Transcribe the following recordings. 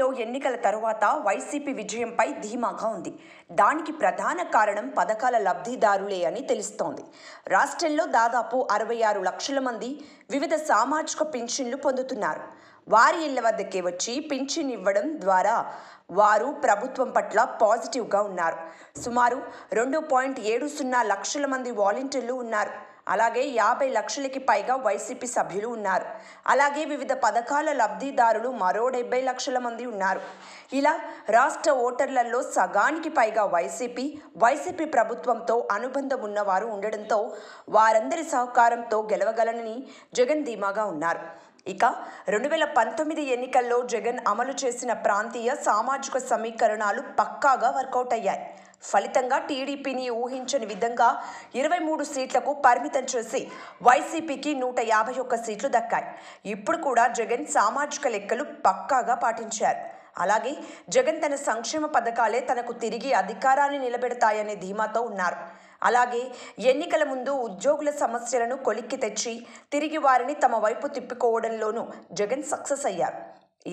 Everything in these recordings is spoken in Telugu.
రాష్ట్రంలో ఎన్నికల తరువాత వైసీపీ విజయంపై ధీమాగా ఉంది. దానికి ప్రధాన కారణం పథకాల లబ్ధిదారులే అని తెలుస్తోంది. రాష్ట్రంలో దాదాపు 66 లక్షల మంది వివిధ సామాజిక పింఛన్లు పొందుతున్నారు. వారి ఇళ్ల వద్దకే వచ్చి పింఛన్ ఇవ్వడం ద్వారా వారు ప్రభుత్వం పట్ల పాజిటివ్గా ఉన్నారు. సుమారు 2.70 లక్షల మంది వాలంటీర్లు ఉన్నారు. అలాగే 50 లక్షలకి పైగా వైసీపీ సభ్యులు ఉన్నారు. అలాగే వివిధ పథకాల లబ్ధిదారులు మరో 70 లక్షల మంది ఉన్నారు. ఇలా రాష్ట్ర ఓటర్లలో సగానికి పైగా వైసీపీ ప్రభుత్వంతో అనుబంధం ఉన్నవారు ఉండడంతో వారందరి సహకారంతో గెలవగలనని జగన్ ధీమాగా ఉన్నారు. ఇక 2019 ఎన్నికల్లో జగన్ అమలు చేసిన ప్రాంతీయ సామాజిక సమీకరణాలు పక్కాగా వర్కౌట్ అయ్యాయి. ఫలితంగా టీడీపీని ఊహించని విధంగా 23 సీట్లకు పరిమితం చేసి వైసీపీకి 151 సీట్లు దక్కాయి. ఇప్పుడు కూడా జగన్ సామాజిక లెక్కలు పక్కాగా పాటించారు. అలాగే జగన్ తన సంక్షేమ పథకాలే తనకు తిరిగి అధికారాన్ని నిలబెడతాయనే ధీమాతో ఉన్నారు. అలాగే ఎన్నికల ముందు ఉద్యోగుల సమస్యలను కొలిక్కి తెచ్చి తిరిగి వారిని తమ వైపు తిప్పుకోవడంలోనూ జగన్ సక్సెస్ అయ్యారు.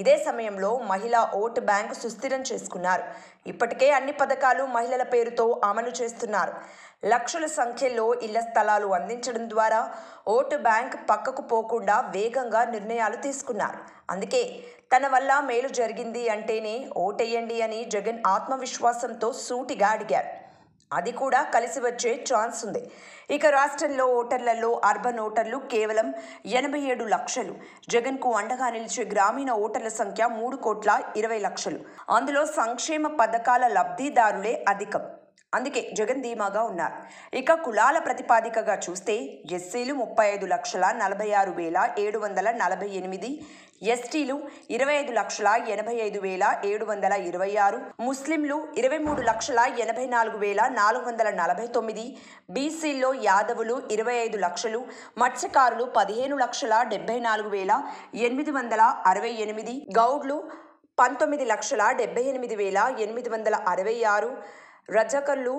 ఇదే సమయంలో మహిళా ఓటు బ్యాంకు సుస్థిరం చేసుకున్నారు. ఇప్పటికే అన్ని పథకాలు మహిళల పేరుతో అమలు చేస్తున్నారు. లక్షల సంఖ్యలో ఇళ్ల స్థలాలు అందించడం ద్వారా ఓటు బ్యాంక్ పక్కకు పోకుండా వేగంగా నిర్ణయాలు తీసుకున్నారు. అందుకే తన వల్ల మేలు జరిగింది అంటేనే ఓటేయండి అని జగన్ ఆత్మవిశ్వాసంతో సూటిగా అడిగారు. అది కూడా కలిసి వచ్చే ఛాన్స్ ఉంది. ఇక రాష్ట్రంలో ఓటర్లలో అర్బన్ ఓటర్లు కేవలం 87 లక్షలు. జగన్కు అండగా నిలిచే గ్రామీణ ఓటర్ల సంఖ్య 3,20,00,000. అందులో సంక్షేమ పథకాల లబ్ధిదారులే అధికం. అందుకే జగన్ ధీమాగా ఉన్నారు. ఇక కులాల ప్రతిపాదికగా చూస్తే ఎస్సీలు 35,46,748, ఎస్టీలు 25,85,726, ముస్లింలు 23,84,449, బీసీల్లో యాదవులు 25 లక్షలు, మత్స్యకారులు 15,74,868, గౌడ్లు 19,78,866, రజకర్లు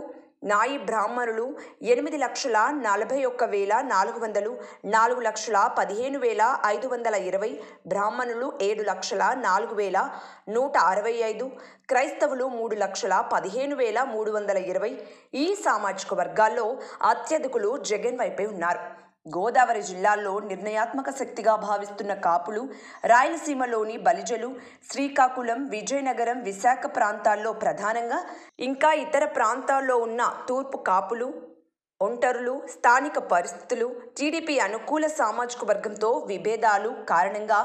నాయి బ్రాహ్మణులు 8,41,400, 4,15,520, బ్రాహ్మణులు 7,04,165, క్రైస్తవులు 3,15,320. ఈ సామాజిక వర్గాల్లో అత్యధికులు జగన్ వైపే ఉన్నారు. గోదావరి జిల్లాల్లో నిర్ణయాత్మక శక్తిగా భావిస్తున్న కాపులు, రాయలసీమలోని బలిజలు, శ్రీకాకుళం, విజయనగరం, విశాఖ ప్రాంతాల్లో ప్రధానంగా, ఇంకా ఇతర ప్రాంతాల్లో ఉన్న తూర్పు కాపులు, ఒంటరులు, స్థానిక పరిస్థితులు, టీడీపీ అనుకూల సామాజిక వర్గంతో విభేదాలు కారణంగా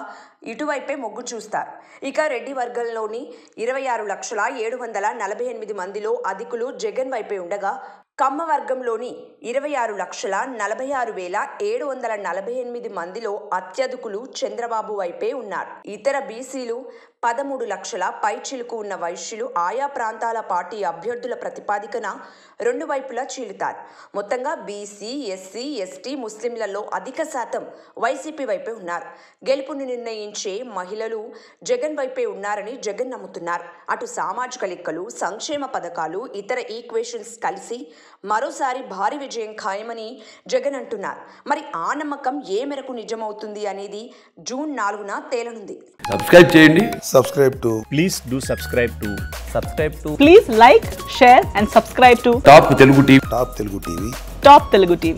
ఇటువైపే మొగ్గు చూస్తారు. ఇక రెడ్డి వర్గంలోని 26,748 మందిలో అధికులు జగన్ వైపే ఉండగా, కమ్మ వర్గంలోని 26,46,748 మందిలో అత్యధికులు చంద్రబాబు వైపే ఉన్నారు. ఇతర బీసీలు 13 లక్షల పైచిలుకు ఉన్న వైశ్యులు ఆయా ప్రాంతాల పార్టీ అభ్యర్థుల ప్రతిపాదికన రెండు వైపులా చీలుతారు. మొత్తంగా బీసీ, ఎస్సీ, ఎస్టీ, ముస్లింలలో అధిక శాతం వైసీపీ వైపే ఉన్నారు. గెలుపును నిర్ణయించే మహిళలు జగన్ వైపే ఉన్నారని జగన్ నమ్ముతున్నారు. అటు సామాజిక లెక్కలు, సంక్షేమ పథకాలు, ఇతర ఈక్వేషన్స్ కలిసి మరోసారి భారీ విజయం ఖాయమని జగన్ అంటున్నారు. మరి ఆ నమ్మకం ఏ మేరకు నిజమవుతుంది అనేది జూన్ 4న తేలనుంది. సబ్స్క్రైబ్ చేయండి. Please do subscribe to. Please like, share and subscribe to Top Telugu TV. Top Telugu TV.